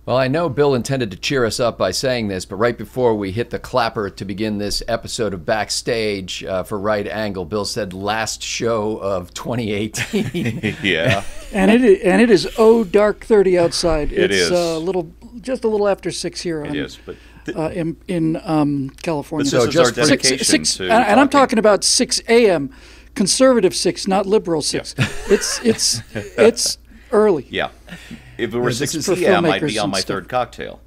Well, I know Bill intended to cheer us up by saying this, but right before we hit the clapper to begin this episode of Backstage for Right Angle, Bill said last show of 2018. Yeah. And it is dark 30 outside. It's just a little after 6 here. It is, but in California. so just just our for dedication six, to and I'm talking about 6 a.m. conservative 6, not liberal 6. Yeah. It's early. Yeah. If it were this 6 is for p.m., I'd filmmakers be on and my stuff. third cocktail.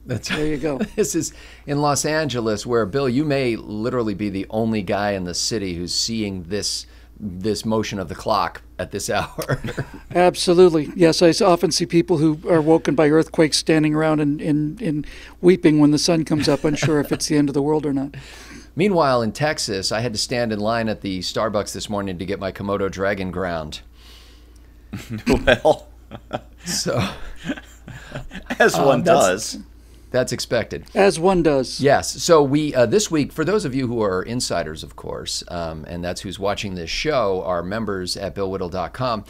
That's There you go. This is in Los Angeles, where, Bill, you may literally be the only guy in the city who's seeing this motion of the clock at this hour. Absolutely. Yes, I often see people who are woken by earthquakes standing around and weeping when the sun comes up, unsure if it's the end of the world or not. Meanwhile, in Texas, I had to stand in line at the Starbucks this morning to get my Komodo dragon ground. Well, So as one does. that's expected. As one does. Yes. So we this week, for those of you who are insiders, of course, and that's who's watching this show, are members at BillWhittle.com.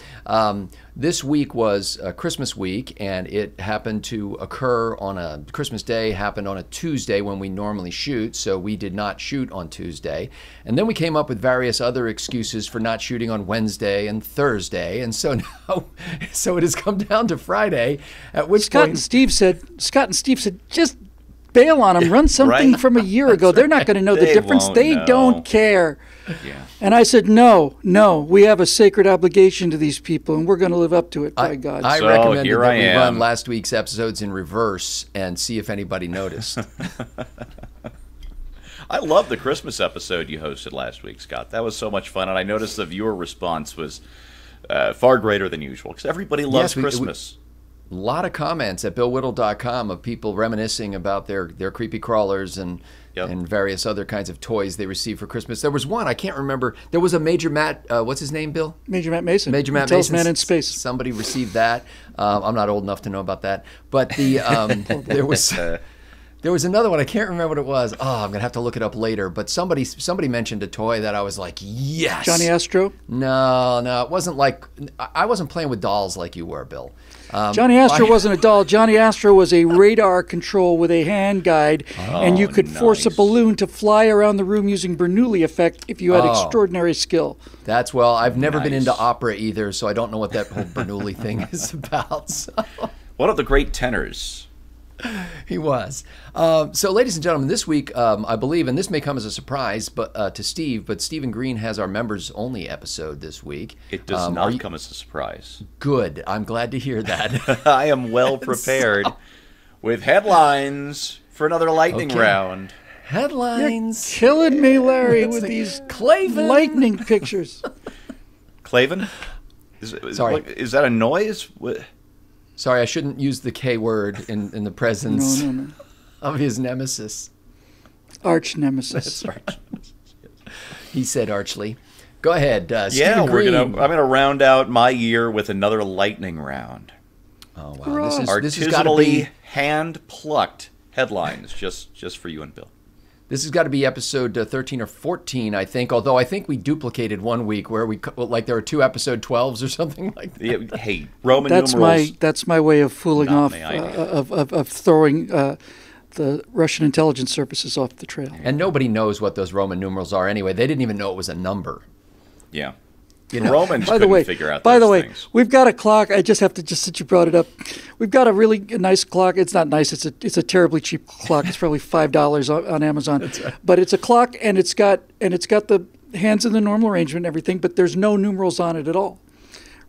This week was Christmas week, and it happened to occur on a Christmas Day, happened on a Tuesday when we normally shoot, so we did not shoot on Tuesday. And then we came up with various other excuses for not shooting on Wednesday and Thursday, and so now, so it has come down to Friday, at which Scott point... and Steve said, just bail on them. Run something Right? from a year ago. They're not going to know the They difference. won't They know. don't care. Yeah. And I said, no, we have a sacred obligation to these people, and we're going to live up to it, by God. I So recommended here that I we am. run last week's episodes in reverse and see if anybody noticed. I love the Christmas episode you hosted last week, Scott. That was so much fun, and I noticed the viewer response was far greater than usual because everybody loves Yes, we- Christmas. A lot of comments at BillWhittle.com of people reminiscing about their creepy crawlers and Yep. and various other kinds of toys they received for Christmas. There was one, I can't remember. There was a Major Matt, what's his name, Bill? Major Matt Mason. Major Matt Tells Mason. Man in Space. Somebody received that. I'm not old enough to know about that. But the there was another one. I can't remember what it was. Oh, I'm gonna have to look it up later. But somebody mentioned a toy that I was like, yes. Johnny Astro. No, it wasn't like I wasn't playing with dolls like you were, Bill. Johnny Astro wasn't a doll. Johnny Astro was a radar control with a hand guide, and you could force a nice. balloon to fly around the room using Bernoulli effect if you had extraordinary skill. That's I've never been Nice. into opera either, so I don't know what that whole Bernoulli thing is about. So. One of the great tenors. He was. So, ladies and gentlemen, this week, I believe, and this may come as a surprise but to Steve, but Stephen Green has our members-only episode this week. It does not come as a surprise. Good. I'm glad to hear that. I am well prepared with headlines for another lightning Okay. round. Headlines. Killing me, Larry, with these Claven. lightning pictures. Claven? Sorry. Is that a noise? What? Sorry, I shouldn't use the K word in the presence No. of his nemesis. Arch nemesis. Sorry. He said archly. Go ahead, Yeah, Stephen Green. I'm gonna round out my year with another lightning round. Oh wow, this has got to Artisanally be hand plucked headlines just for you and Bill. this has got to be episode 13 or 14, I think. Although I think we duplicated one week where there were 2 episode 12s or something like that. Yeah, hey, Roman That's numerals. that's my way of fooling Not off my idea. of throwing the Russian intelligence services off the trail. And nobody knows what those Roman numerals are anyway. They didn't even know it was a number. Yeah. You know. Romans By the couldn't way, figure out by those the way, things. we've got a clock. I just have to since you brought it up, we've got a really nice clock. It's not nice. It's a terribly cheap clock. It's probably $5 on Amazon. That's right. But it's a clock, and it's got the hands in the normal arrangement and everything. But there's no numerals on it at all,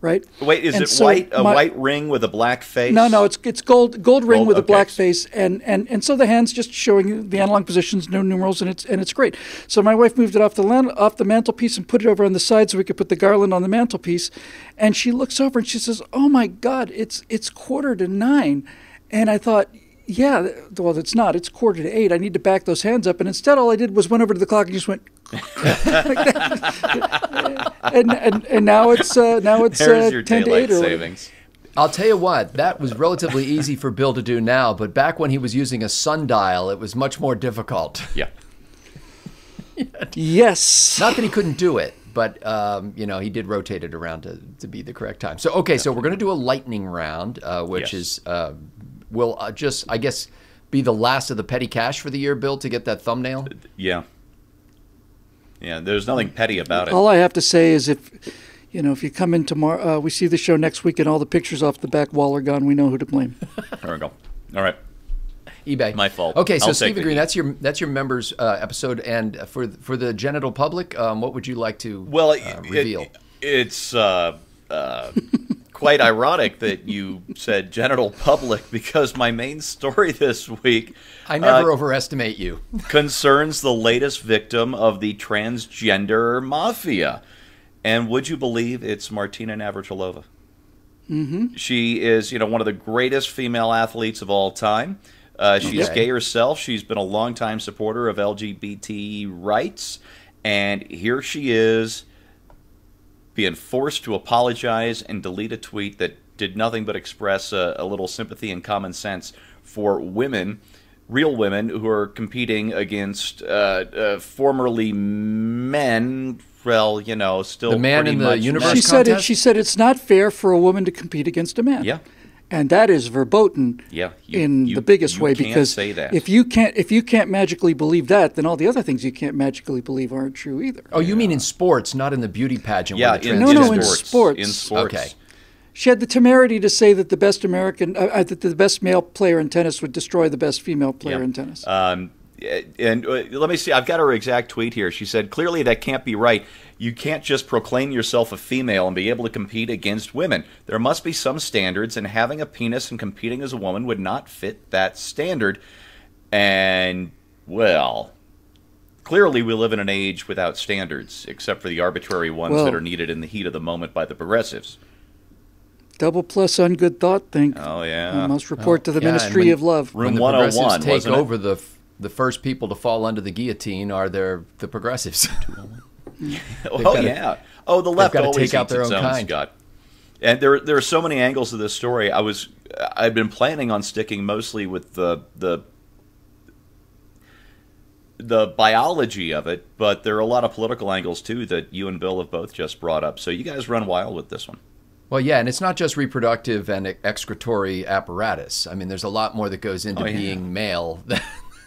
right? Wait, is And it so white? A white ring with a black face? No, it's gold ring Gold, with a okay. black face, and so the hand's just showing you the analog positions, no numerals, and it's great. So my wife moved it off the mantelpiece and put it over on the side so we could put the garland on the mantelpiece, and she looks over and she says, "Oh my God, it's 9:15," and I thought, yeah, well, it's not. It's 7:45. I need to back those hands up, and instead all I did was went over to the clock and just went. Like that. and now it's There's your 10 to 8 daylight or whatever. savings. I'll tell you what, that was relatively easy for Bill to do now, but back when he was using a sundial, it was much more difficult. Yeah. Yes. Not that he couldn't do it, but he did rotate it around to be the correct time. So, okay, so we're going to do a lightning round, which Yes. is will just, I guess, be the last of the petty cash for the year, Bill, to get that thumbnail? Yeah. Yeah, there's nothing petty about it. All I have to say is if you come in tomorrow, we see the show next week and all the pictures off the back wall are gone, we know who to blame. There we go. All right. eBay. My fault. Okay, so I'll take Stephen the Green, heat. that's your members episode, and for the genital public, what would you like to reveal? It's quite ironic that you said genital public, because my main story this week I never overestimate you. concerns the latest victim of the transgender mafia. And would you believe it's Martina Navratilova? Mm-hmm. She is, one of the greatest female athletes of all time. She's gay herself. She's been a longtime supporter of LGBT rights. And here she is being forced to apologize and delete a tweet that did nothing but express a little sympathy and common sense for women, real women, who are competing against formerly men. Well, still the man pretty in the much universe men. She said it's not fair for a woman to compete against a man. Yeah. And that is verboten in the biggest way, because say that. if you can't magically believe that, then all the other things you can't magically believe aren't true either. Oh, you mean in sports, not in the beauty pageant? Yeah, where the in in sports. sports. In sports. Okay. She had the temerity to say that the best that the best male player in tennis would destroy the best female player in tennis. And let me see. I've got her exact tweet here. She said, "Clearly that can't be right. You can't just proclaim yourself a female and be able to compete against women. There must be some standards, and having a penis and competing as a woman would not fit that standard." And, well, clearly we live in an age without standards, except for the arbitrary ones that are needed in the heat of the moment by the progressives. Double plus on good thought thing. Oh, yeah. I must report to the Ministry of Love. Room When the 101, progressives take wasn't it? over, the first people to fall under the guillotine are the progressives. Yeah. Oh, the left gotta always take out eats their its own own, kind. Scott. And there are so many angles to this story. I'd been planning on sticking mostly with the biology of it, but there are a lot of political angles too that you and Bill have both just brought up. So you guys run wild with this one. Well, yeah, and it's not just reproductive and excretory apparatus. I mean, there's a lot more that goes into being male.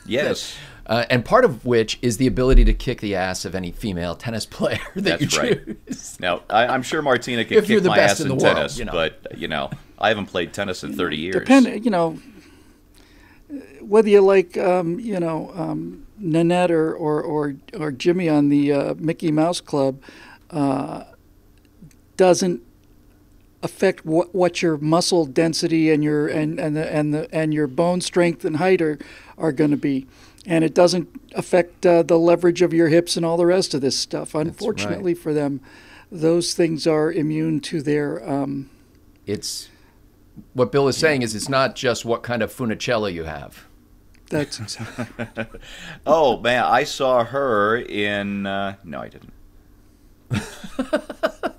Yes. And part of which is the ability to kick the ass of any female tennis player that That's you right. choose. Now, I'm sure Martina can If you're kick the my best ass in in the world, tennis, but, I haven't played tennis in 30 years. Whether you like, Nanette or Jimmy on the Mickey Mouse Club, doesn't affect what your muscle density and your and your bone strength and height are going to be, and it doesn't affect the leverage of your hips and all the rest of this stuff. Unfortunately for them, those things are immune to their. It's what Bill is saying is it's not just what kind of funicello you have. That's Oh man, I saw her in. No, I didn't.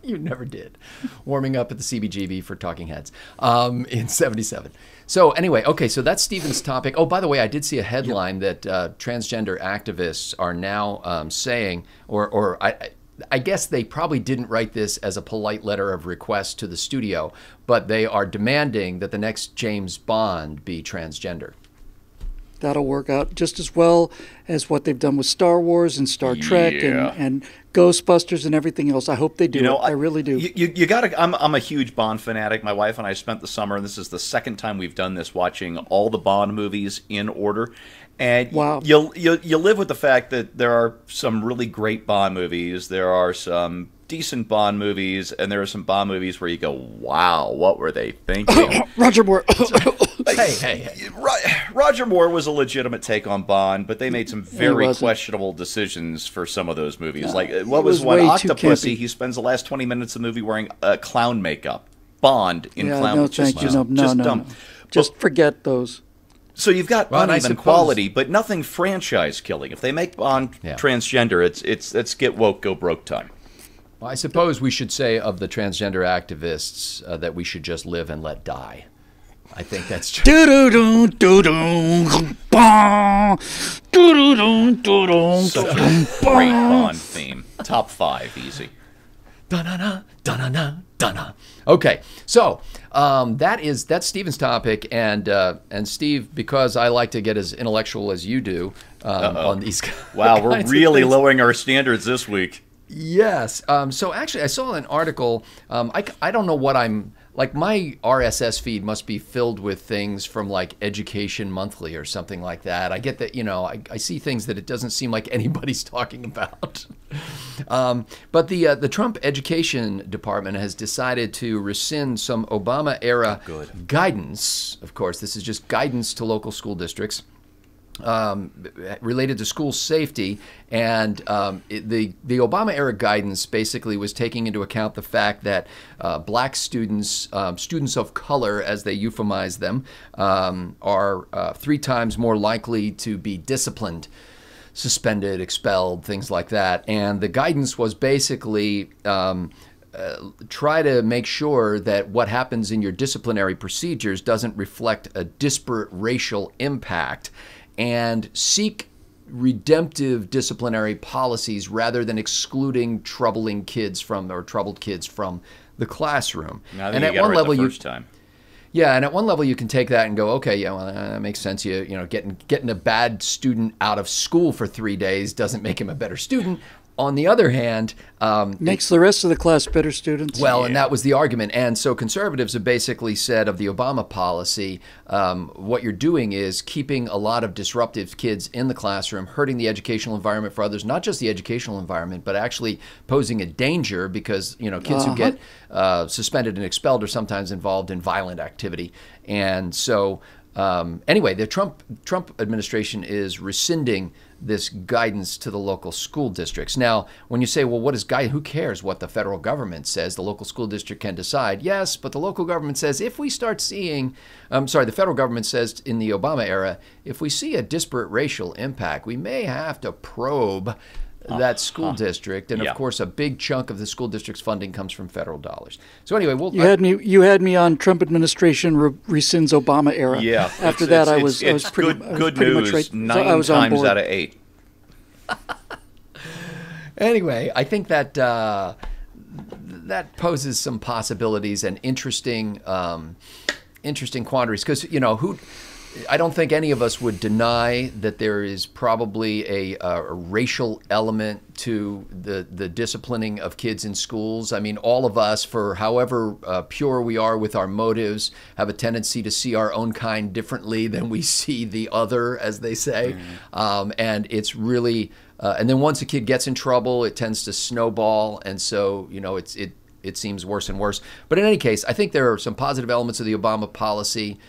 You never did. Warming up at the CBGB for Talking Heads in '77. So anyway, okay, so that's Stephen's topic. Oh, by the way, I did see a headline that transgender activists are now saying, or I guess they probably didn't write this as a polite letter of request to the studio, but they are demanding that the next James Bond be transgender. That'll work out just as well as what they've done with Star Wars and Star Trek and Ghostbusters and everything else. I hope they do. I really do. You got to. I'm a huge Bond fanatic. My wife and I spent the summer, and this is the second time we've done this, watching all the Bond movies in order. And you live with the fact that there are some really great Bond movies. There are some decent Bond movies, and there are some Bond movies where you go, "Wow, what were they thinking?" Roger Moore. Hey. Roger Moore was a legitimate take on Bond, but they made some very questionable decisions for some of those movies. Like, what was one? Octopussy, he spends the last 20 minutes of the movie wearing clown makeup. Bond in clown. No, thank you. No. Just forget those. So you've got uneven quality, but nothing franchise killing. If they make Bond transgender, it's let's get woke, go broke time. Well, I suppose we should say of the transgender activists that we should just live and let die. I think that's true. Such a great Bond theme. Top 5, easy. Da-na-na, da-na-na, Dun-dun. Okay, so that's Stephen's topic, and Steve, because I like to get as intellectual as you do on these. Wow, we're really lowering our standards this week. Yes. So actually, I saw an article. I don't know what I'm like. My RSS feed must be filled with things from like Education Monthly or something like that. I get that, I see things that it doesn't seem like anybody's talking about. But the Trump Education Department has decided to rescind some Obama era guidance. Of course, this is just guidance to local school districts. Related to school safety, and the Obama era guidance basically was taking into account the fact that black students, students of color as they euphemize them, are 3 times more likely to be disciplined, suspended, expelled, things like that. And the guidance was basically try to make sure that what happens in your disciplinary procedures doesn't reflect a disparate racial impact, and seek redemptive disciplinary policies rather than excluding troubled kids from the classroom. And at one level, and at one level you can take that and go, okay, yeah, well, that makes sense. Getting a bad student out of school for 3 days doesn't make him a better student. On the other hand, makes the rest of the class better students. Well, and that was the argument. And so conservatives have basically said of the Obama policy, what you're doing is keeping a lot of disruptive kids in the classroom, hurting the educational environment for others, not just the educational environment, but actually posing a danger because, kids who get suspended and expelled are sometimes involved in violent activity. And so anyway, the Trump administration is rescinding this guidance to the local school districts. Now, when you say, well, what is guidance? Who cares what the federal government says? The local school district can decide. Yes, but the local government says if we start seeing, the federal government says in the Obama era, if we see a disparate racial impact, we may have to probe that school district, and of course, a big chunk of the school district's funding comes from federal dollars. So anyway, you had me on Trump administration rescinds Obama era. Yeah. After that, I was pretty news, much right. 9 times out of 8. Anyway, I think that that poses some possibilities and interesting quandaries because I don't think any of us would deny that there is probably a racial element to the disciplining of kids in schools. I mean, all of us, for however pure we are with our motives, have a tendency to see our own kind differently than we see the other, as they say. And it's really, and then once a kid gets in trouble, it tends to snowball. And so, it seems worse and worse. But in any case, I think there are some positive elements of the Obama policy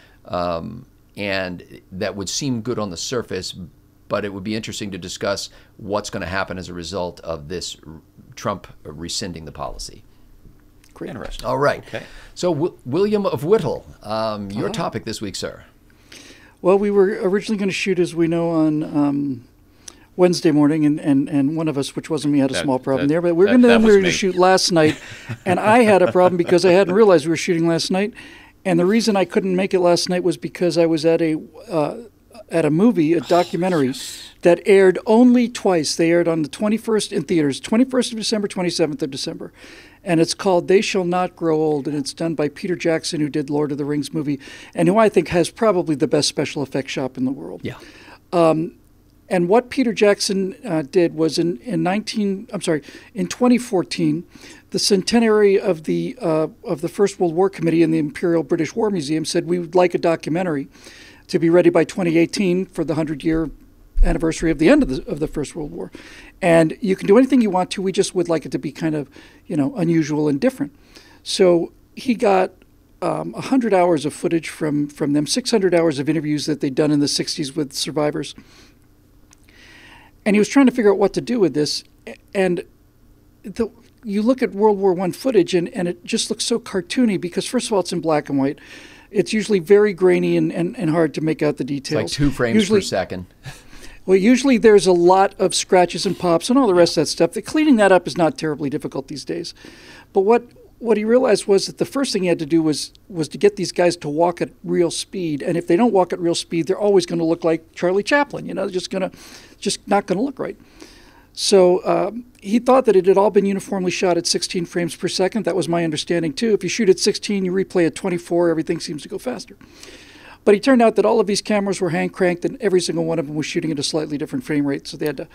and that would seem good on the surface, but it would be interesting to discuss what's going to happen as a result of this Trump rescinding the policy. Great. Interesting. All right. Okay. So, William of Whittle, your topic this week, sir. Well, we were originally going to shoot, as we know, on Wednesday morning, and one of us, which wasn't me, had a small problem there. But we were going to shoot last night, and I had a problem because I hadn't realized we were shooting last night. And the reason I couldn't make it last night was because I was at a movie, a documentary, that aired only twice. They aired on the 21st in theaters, 21st of December, 27th of December. And it's called They Shall Not Grow Old, and it's done by Peter Jackson, who did Lord of the Rings movie, and who I think has probably the best special effects shop in the world. Yeah. And what Peter Jackson did was in 2014, the centenary of the First World War Committee and the Imperial British War Museum said we would like a documentary to be ready by 2018 for the 100-year anniversary of the end of the First World War. And you can do anything you want to. We just would like it to be kind of, unusual and different. So he got 100 hours of footage from them, 600 hours of interviews that they'd done in the 60s with survivors. And he was trying to figure out what to do with this. And you look at World War I footage, and it just looks so cartoony because, first of all, it's in black and white. It's usually very grainy and hard to make out the details. It's like 2 frames per second. Well, usually there's a lot of scratches and pops and all the rest of that stuff. Cleaning that up is not terribly difficult these days. But what he realized was that the first thing he had to do was to get these guys to walk at real speed. And if they don't walk at real speed, they're always going to look like Charlie Chaplin. They're just not going to look right. So he thought that it had all been uniformly shot at 16 frames per second. That was my understanding, too. If you shoot at 16, you replay at 24, everything seems to go faster. But it turned out that all of these cameras were hand-cranked, and every single one of them was shooting at a slightly different frame rate, so they had to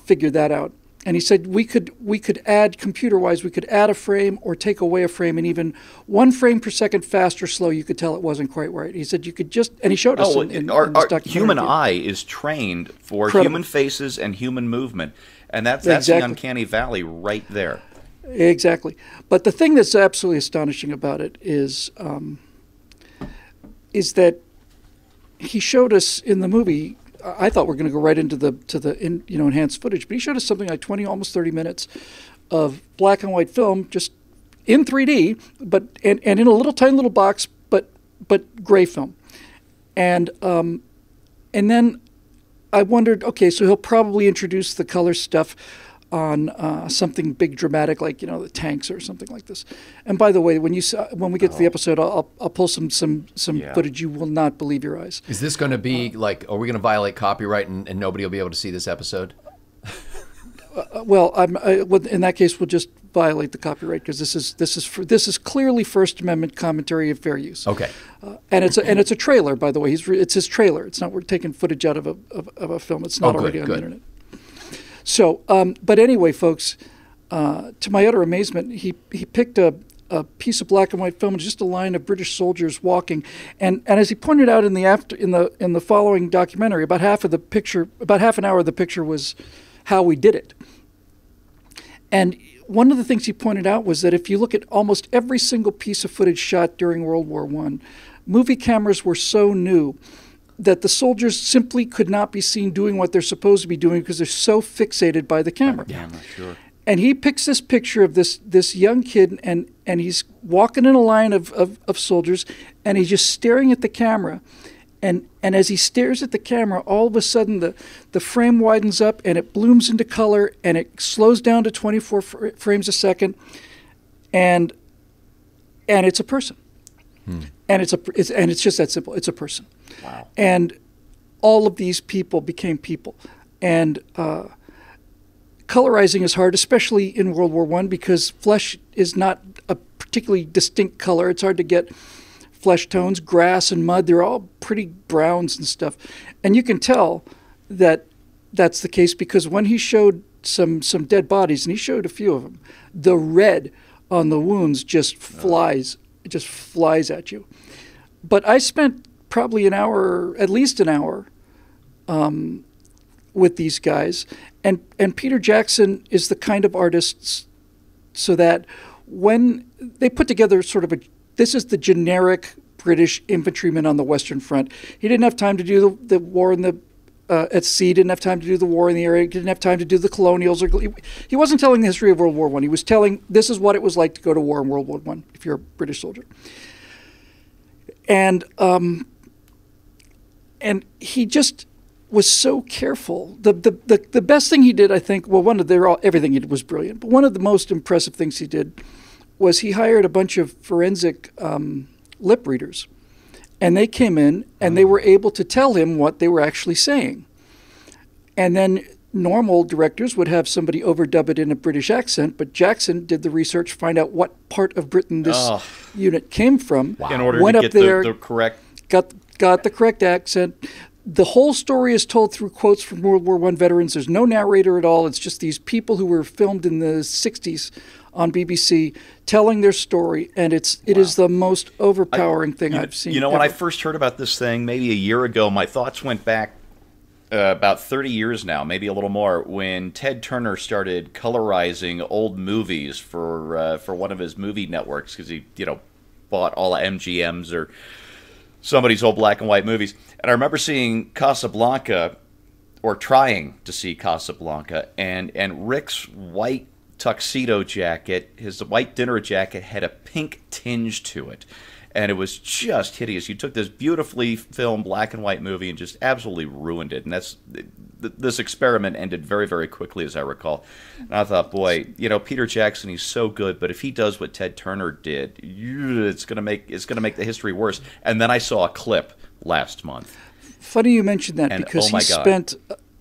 figure that out. And he said we could add, computer-wise, we could add a frame or take away a frame, and even 1 frame per second fast or slow, you could tell it wasn't quite right. He said you could just, and he showed us in our this documentary. human eye is trained for Incredible. human faces and human movement, and that's Exactly. the uncanny valley right there. Exactly. But the thing that's absolutely astonishing about it is that he showed us in the movie. I thought we were going to go right into the enhanced footage, but he showed us something like 20, almost 30 minutes of black and white film, just in 3D, but and in a tiny little box, but gray film, and then I wondered, okay, so he'll probably introduce the color stuff on something big, dramatic, like the tanks or something like this. And by the way, when we get to the episode, I'll pull some footage. You will not believe your eyes. Is this going to be like? Are we going to violate copyright and nobody will be able to see this episode? Well, in that case, we'll just violate the copyright because this is clearly First Amendment commentary of fair use. Okay. And it's a trailer, by the way. It's his trailer. It's not we're taking footage out of a film. It's not already on the internet. So, but anyway, folks, to my utter amazement, he picked a piece of black and white film and just a line of British soldiers walking, and as he pointed out in the following documentary, about half an hour of the picture was how we did it. And one of the things he pointed out was that if you look at almost every single piece of footage shot during World War I, movie cameras were so new that the soldiers simply could not be seen doing what they're supposed to be doing because they're so fixated by the camera. Sure. And he picks this picture of this young kid, and he's walking in a line of soldiers, and he's just staring at the camera. And as he stares at the camera, all of a sudden the frame widens up, and it blooms into color, and it slows down to 24 frames a second, and it's a person. And it's just that simple. It's a person. Wow. And all of these people became people. And colorizing is hard, especially in World War I, because flesh is not a particularly distinct color. It's hard to get flesh tones. Grass and mud, they're all pretty browns and stuff. And you can tell that that's the case because when he showed some dead bodies, and he showed a few of them, the red on the wounds just flies. It just flies at you. But I spent probably at least an hour with these guys. And Peter Jackson is the kind of artist so that when they put together this is the generic British infantryman on the Western Front. He didn't have time to do the war at sea, didn't have time to do the war in the area, didn't have time to do the colonials. He wasn't telling the history of World War I. He was telling this is what it was like to go to war in World War I if you're a British soldier. And he just was so careful. The best thing he did, I think, everything he did was brilliant, but one of the most impressive things he did was he hired a bunch of forensic lip readers. And they came in and they were able to tell him what they were actually saying. And then normal directors would have somebody overdub it in a British accent, but Jackson did the research, find out what part of Britain this unit came from. Wow. In order went to up get there, the correct... Got the correct accent. The whole story is told through quotes from World War I veterans. There's no narrator at all. It's just these people who were filmed in the 60s on BBC telling their story, and it is the most overpowering thing I've seen. You know, when I first heard about this thing maybe a year ago, my thoughts went back about 30 years now, maybe a little more, when Ted Turner started colorizing old movies for one of his movie networks because he bought all the MGMs or somebody's old black and white movies. And I remember seeing Casablanca, or trying to see Casablanca, and Rick's white tuxedo jacket, his white dinner jacket, had a pink tinge to it. And it was just hideous. You took this beautifully filmed black and white movie and just absolutely ruined it. And this experiment ended very, very quickly, as I recall. And I thought, boy, Peter Jackson, he's so good, but if he does what Ted Turner did, it's gonna make the history worse. And then I saw a clip last month. Funny you mentioned that, and, because oh my he God. spent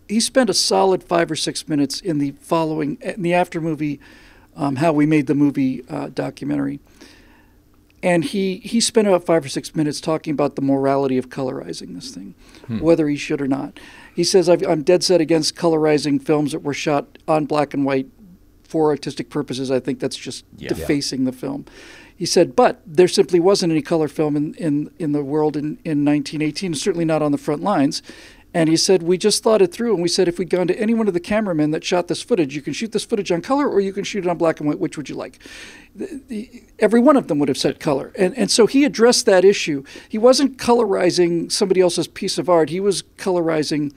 he spent a solid 5 or 6 minutes in the after movie, How We Made the Movie documentary. And he spent about 5 or 6 minutes talking about the morality of colorizing this thing, whether he should or not. He says, I'm dead set against colorizing films that were shot on black and white for artistic purposes. I think that's just defacing the film. He said, but there simply wasn't any color film in the world in 1918, certainly not on the front lines. And he said, we just thought it through, and we said, if we'd gone to any one of the cameramen that shot this footage, you can shoot this footage on color or you can shoot it on black and white. Which would you like? Every one of them would have said color. And so he addressed that issue. He wasn't colorizing somebody else's piece of art. He was colorizing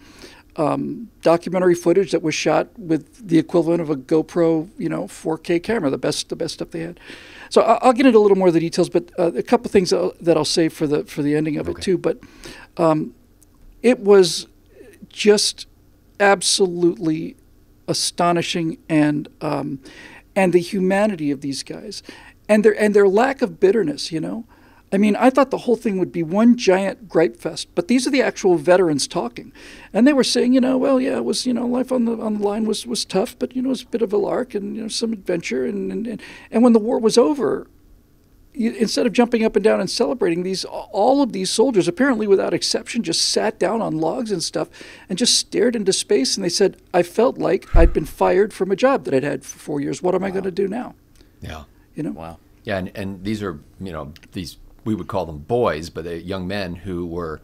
documentary footage that was shot with the equivalent of a GoPro, 4K camera, the best stuff they had. So I'll get into a little more of the details, but a couple of things that I'll say for the ending of it too. But it was just absolutely astonishing, and the humanity of these guys, and their lack of bitterness. I mean, I thought the whole thing would be one giant gripe fest, but these are the actual veterans talking, and they were saying, well, yeah, it was, life on the line was tough, but it was a bit of a lark and some adventure, and when the war was over, instead of jumping up and down and celebrating, all of these soldiers, apparently without exception, just sat down on logs and stuff and just stared into space, and they said, I felt like I'd been fired from a job that I'd had for 4 years. What am I going to do now? Yeah. Wow. Yeah, and these are, these, we would call them boys, but they're young men who were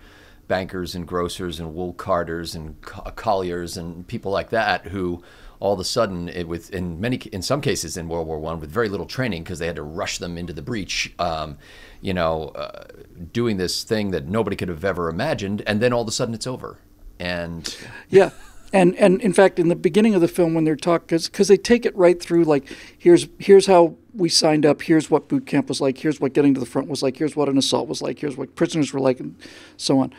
bankers and grocers and wool carters and colliers and people like that who all of a sudden, in some cases in World War I, with very little training because they had to rush them into the breach, doing this thing that nobody could have ever imagined, and then all of a sudden it's over. And yeah. And in fact, in the beginning of the film, when they're talking, because they take it right through, like, here's how we signed up, here's what boot camp was like, here's what getting to the front was like, here's what an assault was like, here's what prisoners were like, and so on.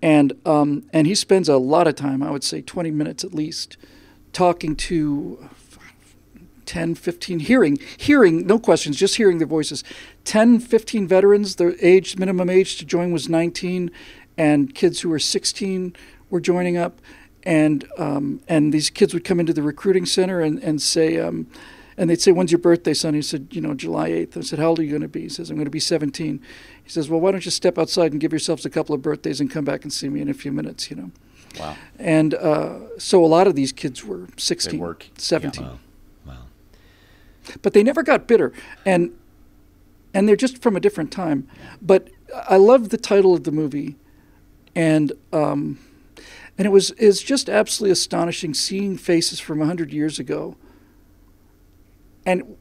And he spends a lot of time, I would say 20 minutes at least, talking to 10, 15, hearing, no questions, just hearing their voices. 10, 15 veterans, their minimum age to join was 19, and kids who were 16 were joining up. And these kids would come into the recruiting center and say, and they'd say, when's your birthday, son? He said, July 8th. I said, how old are you going to be? He says, I'm going to be 17. He says, well, why don't you step outside and give yourselves a couple of birthdays and come back and see me in a few minutes, Wow. And so a lot of these kids were 16, 17. Yeah. Wow. But they never got bitter. And they're just from a different time. But I love the title of the movie. And it's just absolutely astonishing seeing faces from 100 years ago and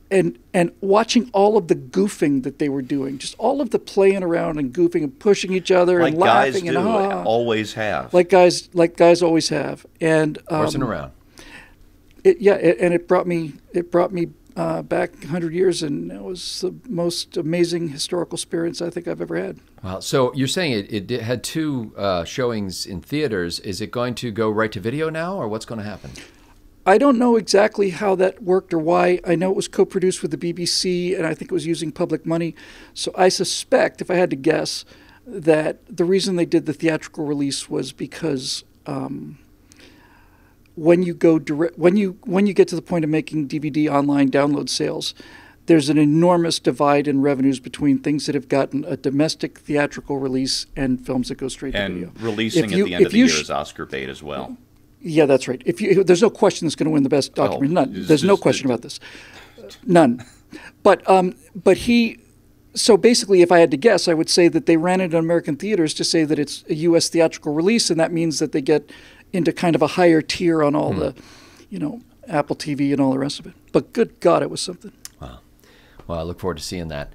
watching all of the goofing that they were doing, just all of the playing around and goofing and pushing each other and laughing and always have. Like guys always have. And horsing around. It brought me back 100 years, and it was the most amazing historical experience I think I've ever had. Wow. So you're saying it had 2 showings in theaters. Is it going to go right to video now, or what's going to happen? I don't know exactly how that worked or why. I know it was co-produced with the BBC, and I think it was using public money. So I suspect, if I had to guess, that the reason they did the theatrical release was because when you get to the point of making DVD online download sales, there's an enormous divide in revenues between things that have gotten a domestic theatrical release and films that go straight to video. And releasing at the end of the year is Oscar bait as well. Yeah, that's right. There's no question that's going to win the best documentary. None. There's no question about this. None. But so basically, if I had to guess, I would say that they ran it in American theaters to say that it's a U.S. theatrical release, and that means that they get into kind of a higher tier on all the, Apple TV and all the rest of it. But good God, it was something. Wow. Well, I look forward to seeing that.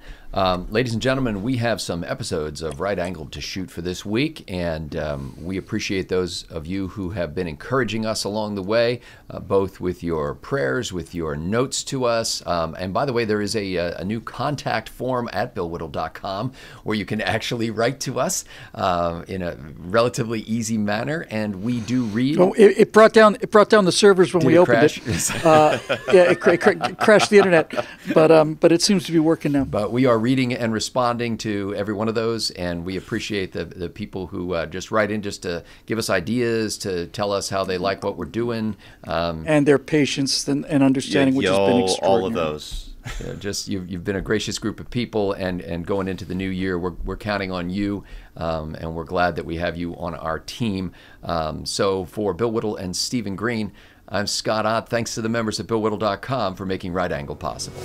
Ladies and gentlemen, we have some episodes of Right Angled to shoot for this week, and we appreciate those of you who have been encouraging us along the way, both with your prayers, with your notes to us. And by the way, there is a new contact form at BillWhittle.com where you can actually write to us in a relatively easy manner, and we do read. Oh, it brought down the servers when we opened crash? It. It crashed the internet, but it seems to be working now. But we are reading and responding to every one of those, and we appreciate the people who just write in just to give us ideas, to tell us how they like what we're doing. And their patience and understanding, which has been extraordinary. All of those. Just you've been a gracious group of people, and going into the new year, we're counting on you, and we're glad that we have you on our team. So for Bill Whittle and Stephen Green, I'm Scott Ott. Thanks to the members at BillWhittle.com for making Right Angle possible.